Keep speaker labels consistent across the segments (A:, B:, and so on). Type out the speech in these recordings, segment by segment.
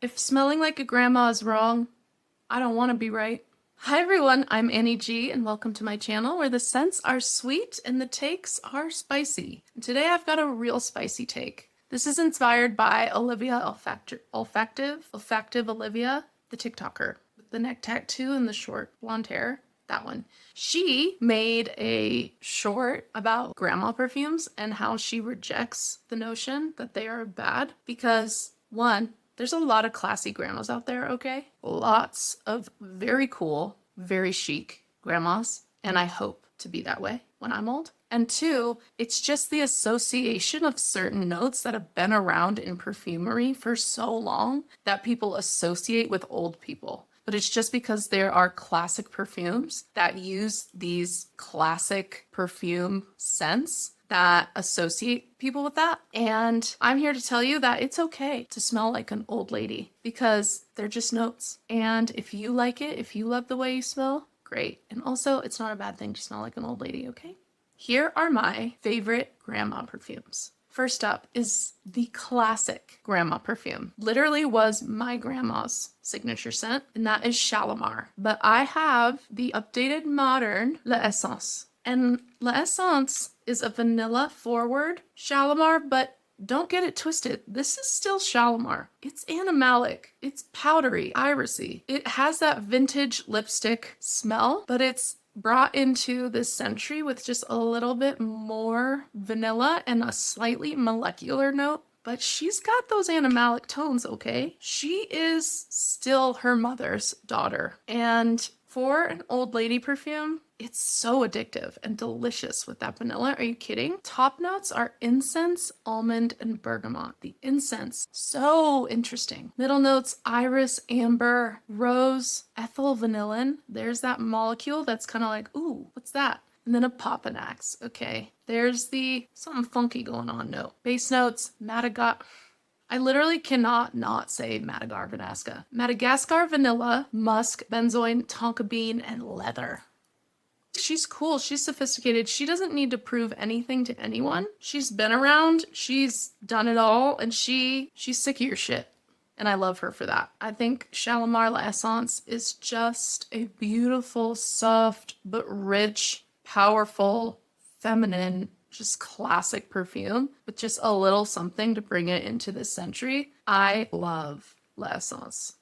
A: If smelling like a grandma is wrong, I don't want to be right. Hi everyone, I'm Annie G and welcome to my channel where the scents are sweet and the takes are spicy. And today I've got a real spicy take. This is inspired by Olivia Olfactive Olivia, the TikToker with the neck tattoo and the short blonde hair. That one. She made a short about grandma perfumes and how she rejects the notion that they are bad because, one, there's a lot of classy grandmas out there, okay? Lots of very cool, very chic grandmas, and I hope to be that way when I'm old. And two, it's just the association of certain notes that have been around in perfumery for so long that people associate with old people. But it's just because there are classic perfumes that use these classic perfume scents that associate people with that. And I'm here to tell you that it's okay to smell like an old lady because they're just notes. And if you like it, if you love the way you smell, great. And also, it's not a bad thing to smell like an old lady, okay? Here are my favorite grandma perfumes. First up is the classic grandma perfume. Literally was my grandma's signature scent, and that is Shalimar. But I have the updated modern L'Essence. And L'Essence is a vanilla forward Shalimar, but don't get it twisted. This is still Shalimar. It's animalic. It's powdery, irisy. It has that vintage lipstick smell, but it's brought into this century with just a little bit more vanilla and a slightly molecular note. But she's got those animalic tones, okay? She is still her mother's daughter. And for an old lady perfume, it's so addictive and delicious with that vanilla. Are you kidding? Top notes are incense, almond, and bergamot. The incense, so interesting. Middle notes, iris, amber, rose, ethyl vanillin. There's that molecule that's kind of like, ooh, what's that? And then a Papanax. Okay, there's the something funky going on note. Base notes, Madagascar. I literally cannot not say Madagascar. Madagascar vanilla, musk, benzoin, tonka bean, and leather. She's cool. She's sophisticated. She doesn't need to prove anything to anyone. She's been around. She's done it all. And she's sick of your shit. And I love her for that. I think Shalimar L'Essence is just a beautiful, soft, but rich, powerful, feminine, just classic perfume with just a little something to bring it into this century. I love L'Essence.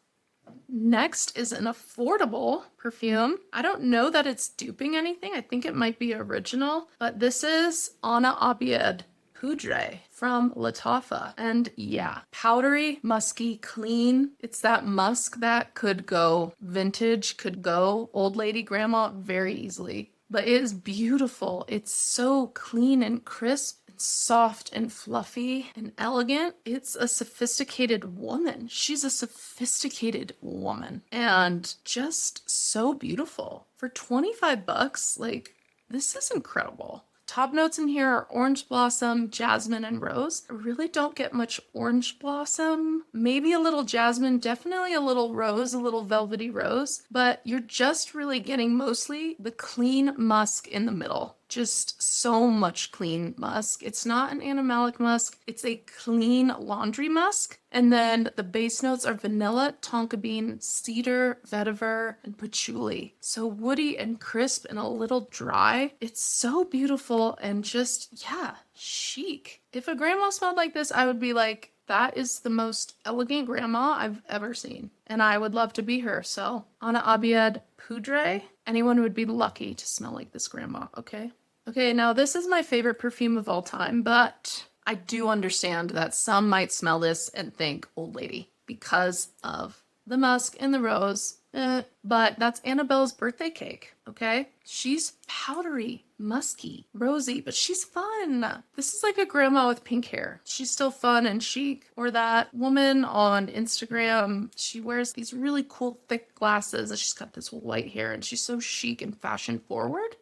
A: Next is an affordable perfume. I don't know that it's duping anything. I think it might be original, but this is Abiyedh Poudre from Lattafa. And yeah, powdery, musky, clean. It's that musk that could go vintage, could go old lady grandma very easily. But it is beautiful. It's so clean and crisp. Soft and fluffy and elegant. It's a sophisticated woman. She's a sophisticated woman and just so beautiful. For 25 bucks, like, this is incredible. Top notes in here are orange blossom, jasmine, and rose. I really don't get much orange blossom, maybe a little jasmine, definitely a little rose, a little velvety rose, but you're just really getting mostly the clean musk in the middle. Just so much clean musk. It's not an animalic musk. It's a clean laundry musk. And then the base notes are vanilla, tonka bean, cedar, vetiver, and patchouli. So woody and crisp and a little dry. It's so beautiful and just, yeah, chic. If a grandma smelled like this, I would be like, that is the most elegant grandma I've ever seen. And I would love to be her. So, Abiyedh Poudre, anyone would be lucky to smell like this grandma, okay? Okay, now this is my favorite perfume of all time, but I do understand that some might smell this and think old lady because of the musk and the rose. But that's Annabel's birthday cake, okay? She's powdery, musky, rosy, but she's fun. This is like a grandma with pink hair. She's still fun and chic. Or that woman on Instagram, she wears these really cool thick glasses and she's got this white hair and she's so chic and fashion forward.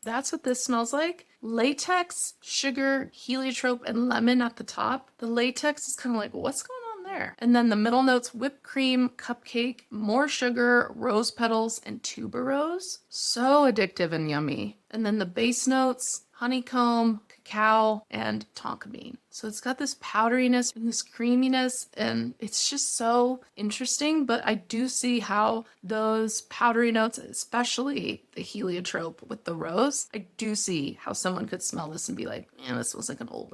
A: That's what this smells like. Latex, sugar, heliotrope, and lemon at the top. The latex is kind of like, what's going on there? And then the middle notes, whipped cream, cupcake, more sugar, rose petals, and tuberose. So addictive and yummy. And then the base notes, honeycomb, cacao, and tonka bean. So it's got this powderiness and this creaminess, and it's just so interesting. But I do see how those powdery notes, especially the heliotrope with the rose, I do see how someone could smell this and be like, man, this smells like an old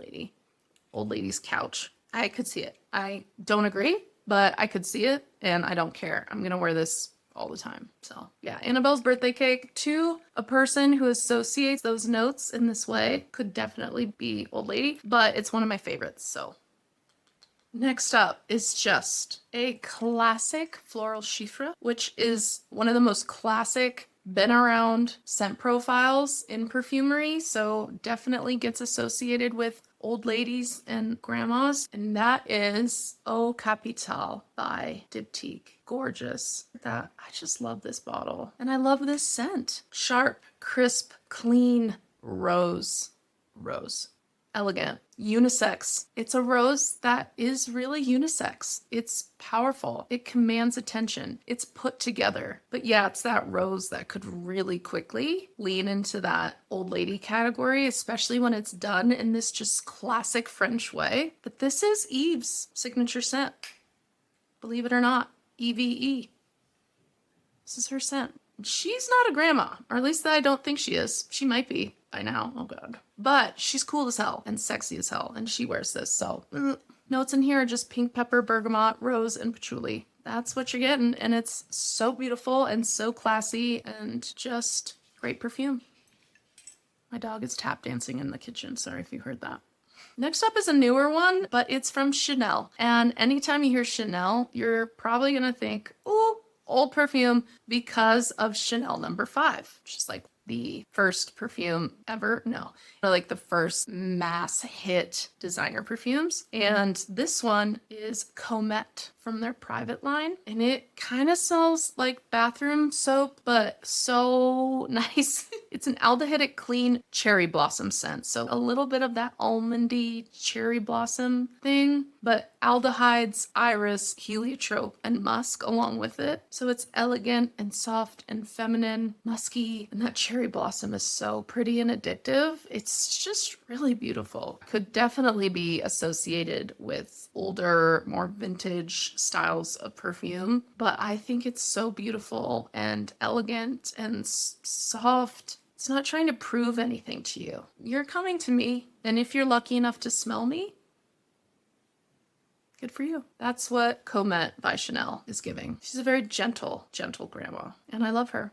A: lady's couch. I could see it. I don't agree, but I could see it, and I don't care. I'm gonna wear this all the time. So yeah, Annabelle's birthday cake. To a person who associates those notes in this way could definitely be old lady, but it's one of my favorites. So next up is just a classic floral chiffre, which is one of the most classic been around scent profiles in perfumery, so definitely gets associated with old ladies and grandmas, and that is Eau Capitale by Diptyque. Gorgeous. I just love this bottle, and I love this scent. Sharp, crisp, clean rose. Elegant, unisex. It's a rose that is really unisex. It's powerful. It commands attention. It's put together. But yeah, it's that rose that could really quickly lean into that old lady category, especially when it's done in this just classic French way. But this is Eve's signature scent. Believe it or not, EVE. This is her scent. She's not a grandma, or at least I don't think she is. She might be by now. Oh god. But she's cool as hell and sexy as hell, and she wears this. So notes in here are just pink pepper, bergamot, rose, and patchouli. That's what you're getting, and it's so beautiful and so classy and just great perfume. My dog is tap dancing in the kitchen. Sorry if you heard that. Next up is a newer one, but it's from Chanel. And anytime you hear Chanel, you're probably gonna think, ooh, old perfume, because of Chanel No. 5, which is like the first perfume ever. No, like the first mass hit designer perfumes. And this one is Comète from their private line. And it kind of smells like bathroom soap, but so nice. It's an aldehydic clean cherry blossom scent. So a little bit of that almondy cherry blossom thing, but aldehydes, iris, heliotrope, and musk along with it. So it's elegant and soft and feminine, musky, and that cherry blossom is so pretty and addictive. It's just really beautiful. Could definitely be associated with older, more vintage styles of perfume, but I think it's so beautiful and elegant and soft. It's not trying to prove anything to you. You're coming to me, and if you're lucky enough to smell me, good for you. That's what Comète by Chanel is giving. She's a very gentle grandma, and I love her.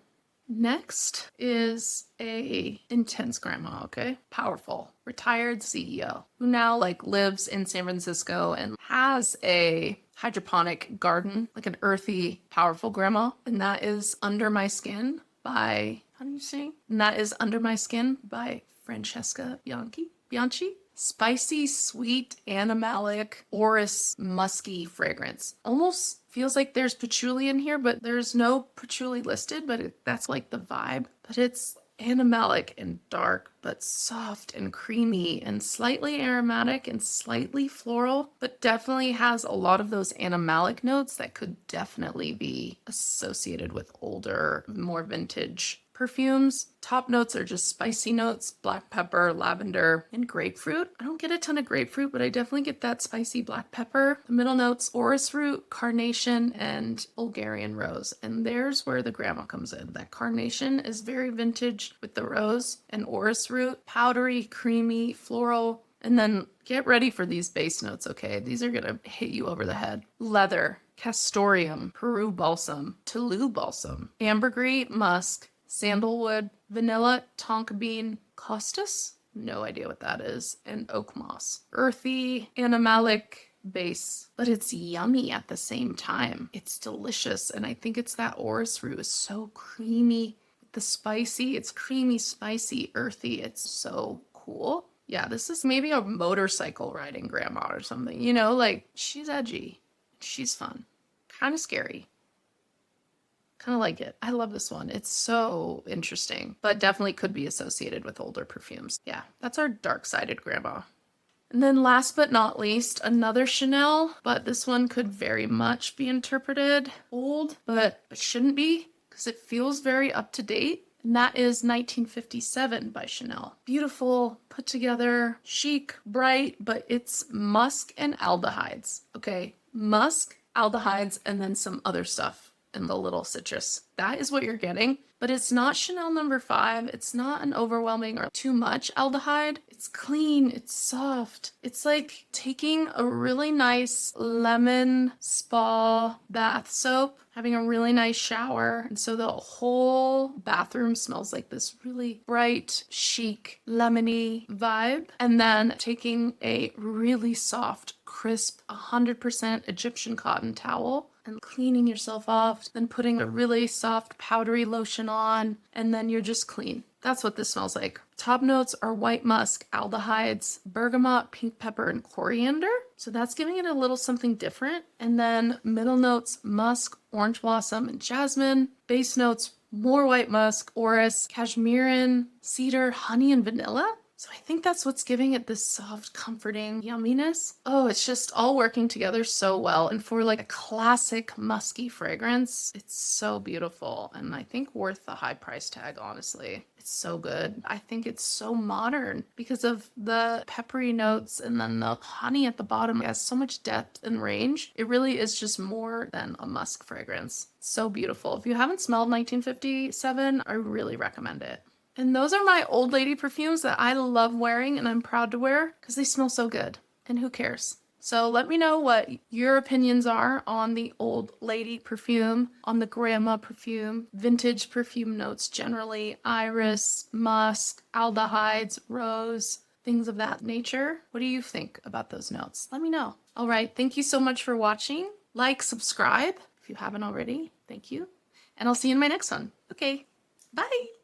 A: Next is a intense grandma, okay? Powerful, retired CEO who now lives in San Francisco and has a hydroponic garden, like an earthy, powerful grandma. And that is Under My Skin by, how do you say? And that is Under My Skin by Francesca Bianchi. Spicy, sweet, animalic, orris, musky fragrance. Almost feels like there's patchouli in here, but there's no patchouli listed, but that's like the vibe. But it's animalic and dark, but soft and creamy and slightly aromatic and slightly floral, but definitely has a lot of those animalic notes that could definitely be associated with older, more vintage perfumes. Top notes are just spicy notes, black pepper, lavender, and grapefruit. I don't get a ton of grapefruit, but I definitely get that spicy black pepper. The middle notes, orris root, carnation, and Bulgarian rose. And there's where the grandma comes in. That carnation is very vintage with the rose, and orris root, powdery, creamy, floral. And then get ready for these base notes, okay? These are gonna hit you over the head. Leather, castoreum, Peru balsam, Toulouse balsam, ambergris, musk, sandalwood, vanilla, tonka bean, costus, no idea what that is, and oak moss. Earthy, animalic base, but it's yummy at the same time. It's delicious, and I think it's that orris root is so creamy. The spicy, it's creamy, spicy, earthy. It's so cool. Yeah, this is maybe a motorcycle riding grandma or something, she's edgy. She's fun. Kind of scary. Kind of like it. I love this one. It's so interesting, but definitely could be associated with older perfumes. Yeah, that's our dark-sided grandma. And then last but not least, another Chanel, but this one could very much be interpreted old, but it shouldn't be because it feels very up to date And that is 1957 by Chanel. Beautiful, put together, chic, bright, but it's musk and aldehydes. Okay, musk, aldehydes, and then some other stuff and the little citrus. That is what you're getting. But it's not Chanel number 5. It's not an overwhelming or too much aldehyde. It's clean. It's soft. It's like taking a really nice lemon spa bath soap, having a really nice shower. And so the whole bathroom smells like this really bright, chic, lemony vibe. And then taking a really soft, crisp, 100% Egyptian cotton towel and cleaning yourself off, then putting a really soft powdery lotion on, and then you're just clean. That's what this smells like. Top notes are white musk, aldehydes, bergamot, pink pepper, and coriander. So that's giving it a little something different. And then middle notes, musk, orange blossom, and jasmine. Base notes, more white musk, orris, cashmere, cedar, honey, and vanilla. So I think that's what's giving it this soft, comforting yumminess. Oh, it's just all working together so well. And for like a classic musky fragrance, it's so beautiful. And I think worth the high price tag, honestly. It's so good. I think it's so modern because of the peppery notes and then the honey at the bottom. It has so much depth and range. It really is just more than a musk fragrance. So beautiful. If you haven't smelled 1957, I really recommend it. And those are my old lady perfumes that I love wearing and I'm proud to wear because they smell so good. And who cares? So let me know what your opinions are on the old lady perfume, on the grandma perfume, vintage perfume notes generally, iris, musk, aldehydes, rose, things of that nature. What do you think about those notes? Let me know. All right. Thank you so much for watching. Like, subscribe if you haven't already. Thank you. And I'll see you in my next one. Okay. Bye.